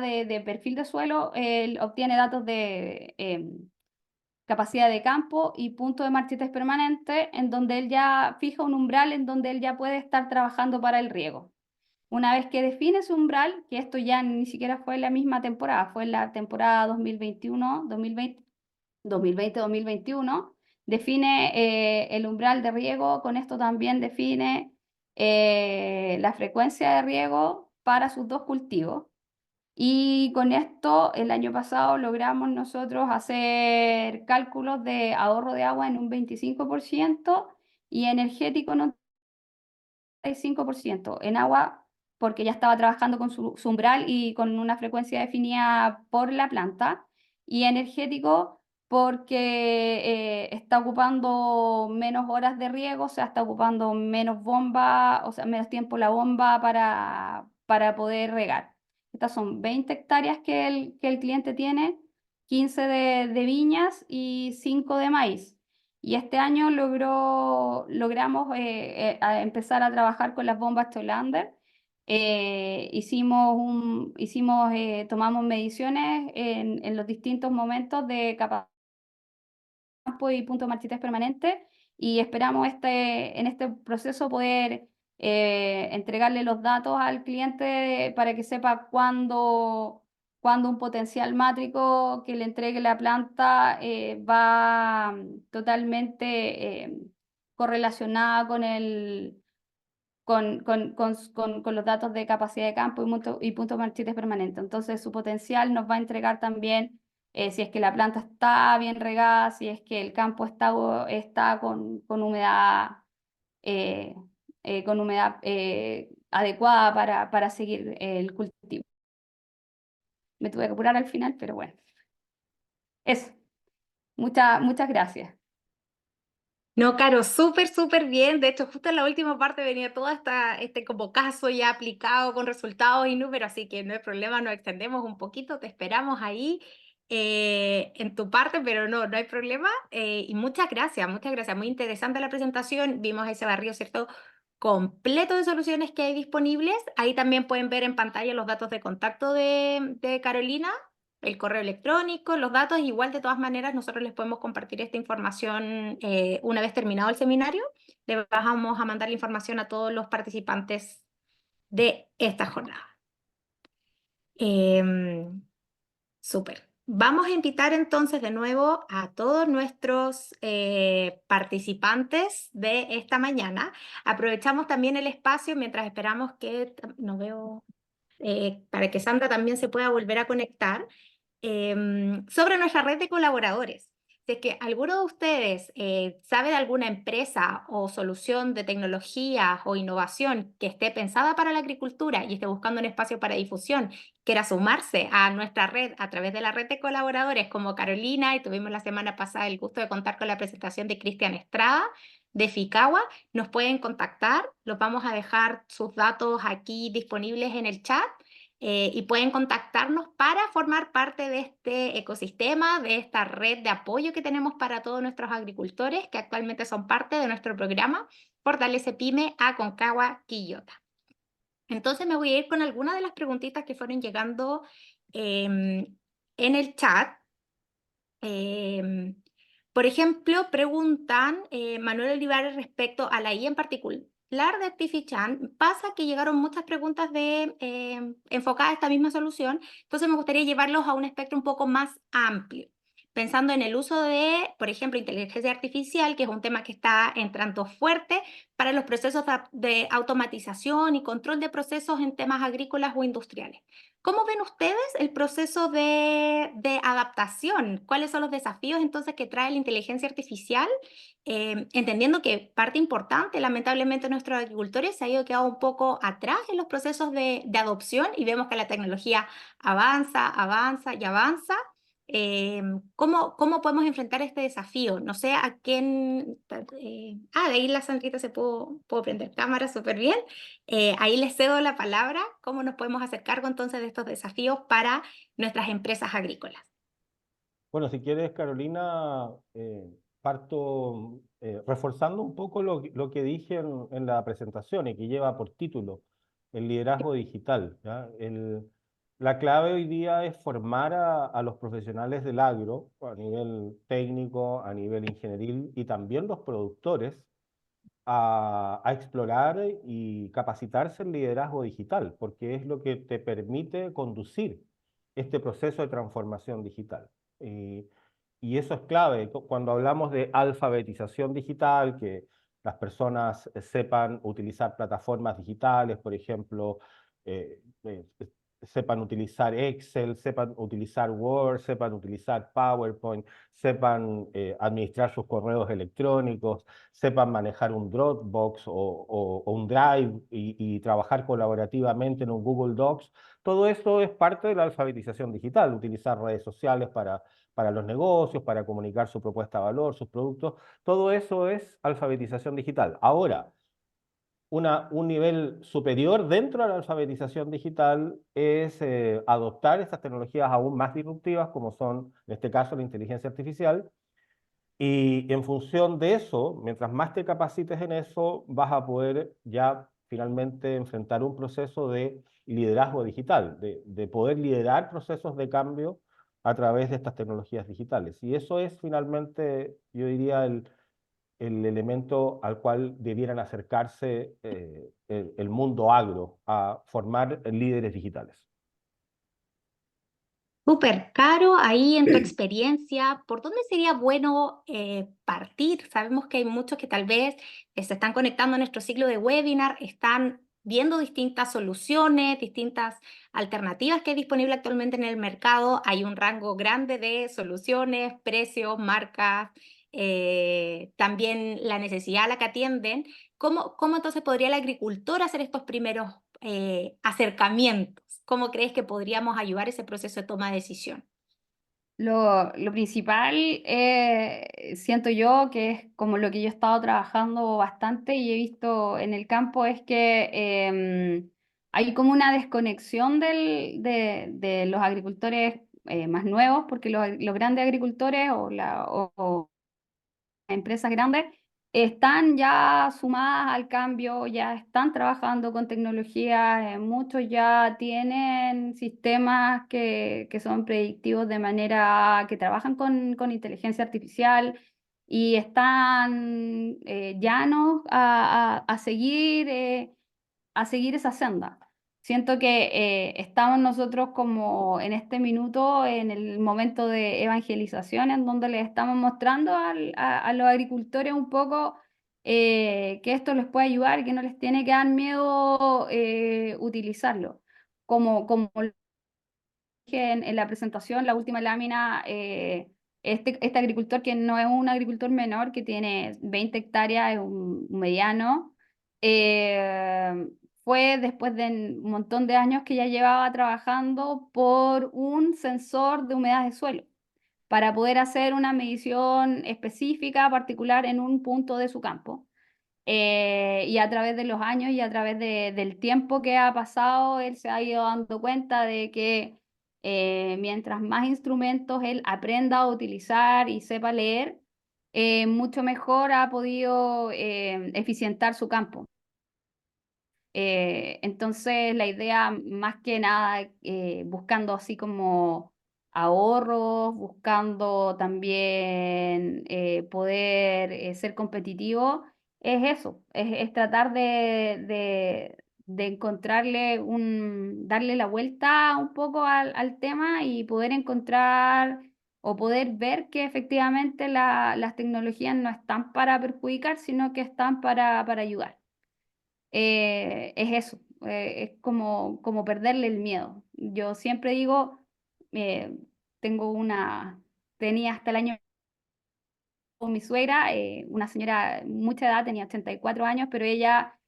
de perfil de suelo, él obtiene datos de capacidad de campo y punto de marchites permanente, en donde él ya fija un umbral en donde él ya puede estar trabajando para el riego. Una vez que define su umbral, que esto ya ni siquiera fue en la misma temporada, fue en la temporada 2021, define el umbral de riego. Con esto también define la frecuencia de riego para sus dos cultivos. Y con esto, el año pasado logramos nosotros hacer cálculos de ahorro de agua en un 25% y energético en un 35% en agua, porque ya estaba trabajando con su umbral y con una frecuencia definida por la planta, y energético porque está ocupando menos horas de riego, o sea, está ocupando menos bomba, o sea, menos tiempo la bomba para poder regar. Estas son 20 hectáreas que el cliente tiene, 15 de viñas y 5 de maíz. Y este año logramos empezar a trabajar con las bombas Cholander. Tomamos mediciones en los distintos momentos de capacidad y punto de marchitas permanentes, y esperamos en este proceso poder entregarle los datos al cliente para que sepa cuándo un potencial mátrico que le entregue la planta va totalmente correlacionada con los datos de capacidad de campo y punto de marchitas permanente. Entonces, su potencial nos va a entregar también si es que la planta está bien regada, si es que el campo está eh, con humedad adecuada para seguir el cultivo. Me tuve que apurar al final, pero bueno. Eso. Muchas gracias. No, Caro, súper, súper bien. De hecho, justo en la última parte venía todo este como caso ya aplicado con resultados y números, así que no hay problema, nos extendemos un poquito, te esperamos ahí en tu parte, pero no hay problema. Y muchas gracias, muchas gracias. Muy interesante la presentación. Vimos ese barrio, ¿cierto? Completo de soluciones que hay disponibles. Ahí también pueden ver en pantalla los datos de contacto de Carolina, el correo electrónico, los datos. Igual, de todas maneras, nosotros les podemos compartir esta información una vez terminado el seminario. Le vamos a mandar la información a todos los participantes de esta jornada. Súper. Vamos a invitar entonces de nuevo a todos nuestros participantes de esta mañana. Aprovechamos también el espacio mientras esperamos que, no veo, para que Sandra también se pueda volver a conectar. Sobre nuestra red de colaboradores. Si es que alguno de ustedes sabe de alguna empresa o solución de tecnología o innovación que esté pensada para la agricultura y esté buscando un espacio para difusión, quiera sumarse a nuestra red a través de la red de colaboradores como Carolina, y tuvimos la semana pasada el gusto de contar con la presentación de Cristian Estrada de Ficagua, nos pueden contactar, los vamos a dejar sus datos aquí disponibles en el chat. Y pueden contactarnos para formar parte de este ecosistema, de esta red de apoyo que tenemos para todos nuestros agricultores que actualmente son parte de nuestro programa Fortalece Pyme Aconcagua Quillota. Entonces me voy a ir con algunas de las preguntitas que fueron llegando en el chat. Por ejemplo, preguntan Manuel Olivares respecto a la IA en particular de Actifichan. Pasa que llegaron muchas preguntas enfocadas a esta misma solución, entonces me gustaría llevarlos a un espectro un poco más amplio, pensando en el uso de, por ejemplo, inteligencia artificial, que es un tema que está entrando fuerte para los procesos de automatización y control de procesos en temas agrícolas o industriales. ¿Cómo ven ustedes el proceso de adaptación? ¿Cuáles son los desafíos entonces que trae la inteligencia artificial? Entendiendo que parte importante, lamentablemente, nuestros agricultores se ha ido quedando un poco atrás en los procesos de adopción y vemos que la tecnología avanza, avanza y avanza. ¿Cómo podemos enfrentar este desafío? No sé a quién... de ahí la Sandrita se pudo prender cámara súper bien. Ahí les cedo la palabra. ¿Cómo nos podemos hacer cargo entonces de estos desafíos para nuestras empresas agrícolas? Bueno, si quieres, Carolina, parto reforzando un poco lo que dije en la presentación y que lleva por título el liderazgo digital, ¿ya? La clave hoy día es formar a los profesionales del agro a nivel técnico, a nivel ingenieril y también los productores a explorar y capacitarse en liderazgo digital, porque es lo que te permite conducir este proceso de transformación digital. Y eso es clave cuando hablamos de alfabetización digital, que las personas sepan utilizar plataformas digitales, por ejemplo, eh, eh, sepan utilizar Excel, sepan utilizar Word, sepan utilizar PowerPoint, sepan administrar sus correos electrónicos, sepan manejar un Dropbox o un Drive y trabajar colaborativamente en un Google Docs. Todo eso es parte de la alfabetización digital, utilizar redes sociales para los negocios, para comunicar su propuesta de valor, sus productos. Todo eso es alfabetización digital. Ahora, un nivel superior dentro de la alfabetización digital es adoptar estas tecnologías aún más disruptivas, como son, en este caso, la inteligencia artificial, y en función de eso, mientras más te capacites en eso, vas a poder ya finalmente enfrentar un proceso de liderazgo digital, de poder liderar procesos de cambio a través de estas tecnologías digitales. Y eso es finalmente, yo diría, el elemento al cual debieran acercarse el mundo agro, a formar líderes digitales. Súper caro, ahí en tu experiencia, ¿por dónde sería bueno partir? Sabemos que hay muchos que tal vez se están conectando a nuestro ciclo de webinar, están viendo distintas soluciones, distintas alternativas que hay disponible actualmente en el mercado. Hay un rango grande de soluciones, precios, marcas, también la necesidad a la que atienden. ¿Cómo entonces podría el agricultor hacer estos primeros acercamientos? ¿Cómo crees que podríamos ayudar ese proceso de toma de decisión? Lo principal, siento yo, que es como lo que yo he estado trabajando bastante y he visto en el campo, es que hay como una desconexión de los agricultores más nuevos, porque los grandes agricultores o empresas grandes están ya sumadas al cambio, ya están trabajando con tecnología, muchos ya tienen sistemas que son predictivos de manera que trabajan con inteligencia artificial y están llanos a seguir esa senda. Siento que estamos nosotros como en este minuto, en el momento de evangelización, en donde les estamos mostrando a los agricultores un poco que esto les puede ayudar y que no les tiene que dar miedo utilizarlo. Como dije en la presentación, la última lámina, este agricultor que no es un agricultor menor, que tiene 20 hectáreas, es un mediano, eh, fue después de un montón de años que ya llevaba trabajando por un sensor de humedad de suelo para poder hacer una medición específica, particular en un punto de su campo. Y a través de los años y a través del tiempo que ha pasado, él se ha ido dando cuenta de que mientras más instrumentos él aprenda a utilizar y sepa leer, mucho mejor ha podido eficientar su campo. Entonces, la idea, más que nada, buscando así como ahorros, buscando también poder ser competitivo, es eso, es tratar de encontrarle darle la vuelta un poco al tema y poder encontrar o poder ver que efectivamente las tecnologías no están para perjudicar, sino que están para ayudar. Es eso, es como perderle el miedo. Yo siempre digo, eh, tengo tenía hasta el año con mi suegra, una señora mucha edad, tenía 84 años, pero ella,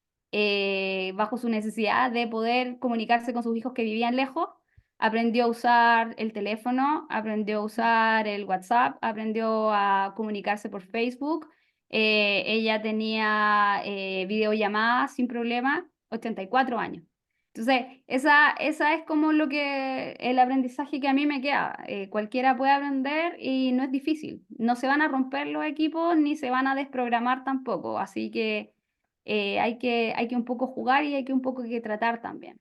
bajo su necesidad de poder comunicarse con sus hijos que vivían lejos, aprendió a usar el teléfono, aprendió a usar el WhatsApp, aprendió a comunicarse por Facebook. Ella tenía videollamadas sin problema, 84 años. Entonces, esa es como el aprendizaje que a mí me queda. Cualquiera puede aprender y no es difícil. No se van a romper los equipos ni se van a desprogramar tampoco. Así que hay que un poco jugar y hay que un poco que tratar también.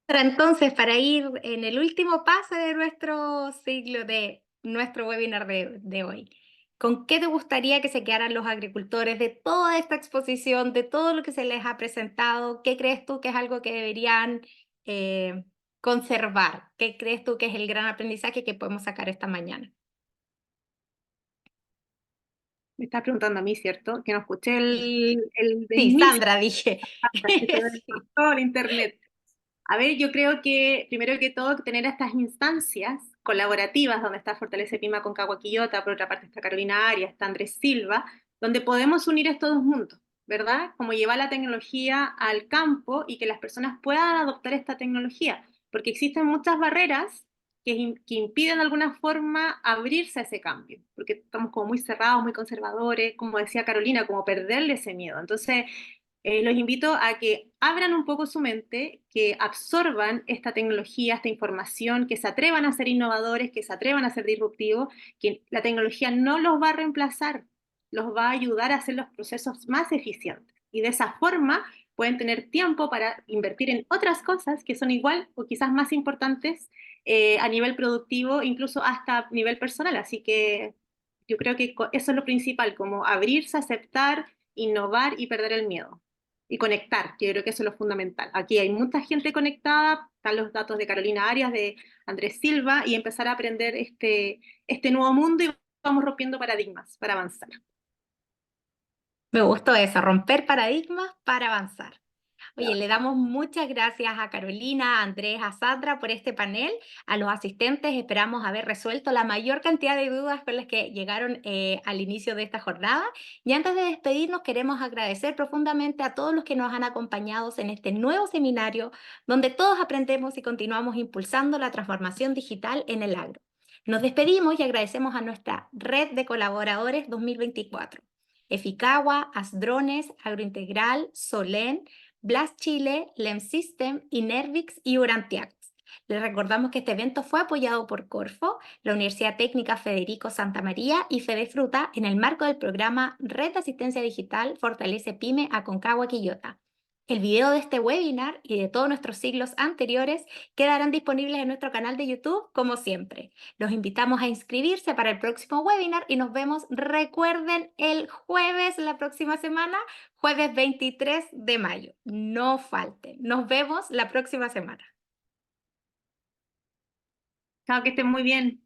Pero entonces, para ir en el último paso de nuestro ciclo de nuestro webinar de hoy, ¿con qué te gustaría que se quedaran los agricultores de toda esta exposición, de todo lo que se les ha presentado? ¿Qué crees tú que es algo que deberían eh, conservar? ¿Qué crees tú que es el gran aprendizaje que podemos sacar esta mañana? Me estás preguntando a mí, ¿cierto? Que no escuché el de Sí, inicio, Sandra, dije. que se me Sí. cortó el internet. A ver, yo creo que primero que todo tener estas instancias colaborativas donde está Fortalece Pima con Quillota, por otra parte está Carolina Arias, está Andrés Silva, donde podemos unir estos dos mundos, ¿verdad? Como llevar la tecnología al campo y que las personas puedan adoptar esta tecnología, porque existen muchas barreras que impiden de alguna forma abrirse a ese cambio, porque estamos como muy cerrados, muy conservadores, como decía Carolina, como perderle ese miedo. Entonces, los invito a que abran un poco su mente, que absorban esta tecnología, esta información, que se atrevan a ser innovadores, que se atrevan a ser disruptivos, que la tecnología no los va a reemplazar, los va a ayudar a hacer los procesos más eficientes. Y de esa forma pueden tener tiempo para invertir en otras cosas que son igual o quizás más importantes a nivel productivo, incluso hasta a nivel personal. Así que yo creo que eso es lo principal, como abrirse, aceptar, innovar y perder el miedo. Y conectar, yo creo que eso es lo fundamental. Aquí hay mucha gente conectada, están los datos de Carolina Arias, de Andrés Silva, y empezar a aprender este nuevo mundo y vamos rompiendo paradigmas para avanzar. Me gustó eso, romper paradigmas para avanzar. Oye, Ya. le damos muchas gracias a Carolina, a Andrés, a Sandra por este panel, a los asistentes. Esperamos haber resuelto la mayor cantidad de dudas con las que llegaron al inicio de esta jornada. Y antes de despedirnos, queremos agradecer profundamente a todos los que nos han acompañado en este nuevo seminario, donde todos aprendemos y continuamos impulsando la transformación digital en el agro. Nos despedimos y agradecemos a nuestra red de colaboradores 2024. Eficagua, Asdrones, Agrointegral, Solén, Blast Chile, LEM System, Inervix y Urantiax. Les recordamos que este evento fue apoyado por Corfo, la Universidad Técnica Federico Santa María y Fedefruta en el marco del programa Red de Asistencia Digital Fortalece PYME Aconcagua Quillota. El video de este webinar y de todos nuestros siglos anteriores quedarán disponibles en nuestro canal de YouTube como siempre. Los invitamos a inscribirse para el próximo webinar y nos vemos, recuerden, el jueves la próxima semana, jueves 23 de mayo. No falten. Nos vemos la próxima semana. Chao, que estén muy bien.